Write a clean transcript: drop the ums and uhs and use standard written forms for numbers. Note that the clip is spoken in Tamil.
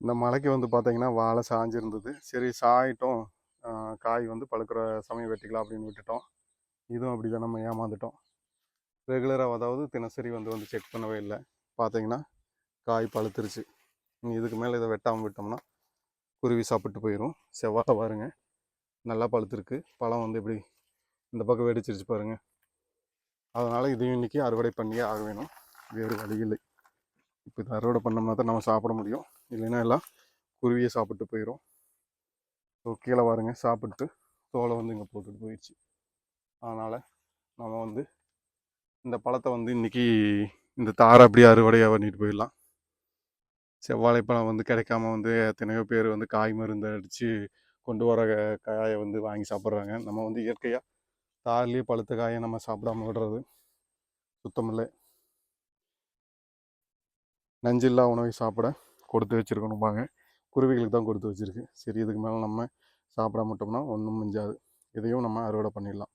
இந்த மழைக்கு வந்து பார்த்தீங்கன்னா வாழை சாஞ்சிருந்தது. சரி சாயட்டும், காய் வந்து பழுக்கிற சமயம் வெட்டிக்கலாம் அப்படின்னு விட்டுட்டோம். இதுவும் அப்படி தான், நம்ம ஏமாந்துட்டோம். ரெகுலராக அதாவது தினசரி வந்து செக் பண்ணவே இல்லை. பார்த்தீங்கன்னா காய் பழுத்துருச்சு. இதுக்கு மேலே இதை வெட்டாமல் விட்டோம்னா குருவி சாப்பிட்டு போயிடும். செவ்வாழை பாருங்க நல்லா பழுத்துருக்கு. பழம் வந்து இப்படி இந்த பக்கம் வெடிச்சிருச்சு பாருங்கள். அதனால் இதையும் இன்றைக்கி அறுவடை பண்ணியே ஆக வேணும். வேறு வழி இல்லை. இப்போ இதை அறுவடை பண்ணோம்னா தான் நம்ம சாப்பிட முடியும். இல்லைன்னா எல்லாம் குருவியை சாப்பிட்டு போயிடும். ஸோ கீழே பாருங்க சாப்பிட்டு தோலை வந்து இங்கே போட்டுட்டு போயிடுச்சு. அதனால் நம்ம வந்து இந்த பழத்தை வந்து இன்றைக்கி இந்த தாரை அப்படியே அறுவடையாக பண்ணிட்டு போயிடலாம். செவ்வாழைப்பழம் வந்து கிடைக்காம வந்து எத்தனையோ பேர் வந்து காய் மருந்து அடித்து கொண்டு வர காயை வந்து வாங்கி சாப்பிட்றாங்க. நம்ம வந்து இயற்கையாக தார்லேயே பழுத்த காயை நம்ம சாப்பிடாம விடுறது சுத்தமில்லை. நஞ்சில்லா உணவை சாப்பிட கொடுத்து வச்சுருக்கணும்பாங்க. குருவிகளுக்கு தான் கொடுத்து வச்சுருக்கு. சரி, இதுக்கு மேலே நம்ம சாப்பிட மாட்டோம்னா ஒன்றும் மிஞ்சாது. இதையும் நம்ம அறுவடை பண்ணிடலாம்.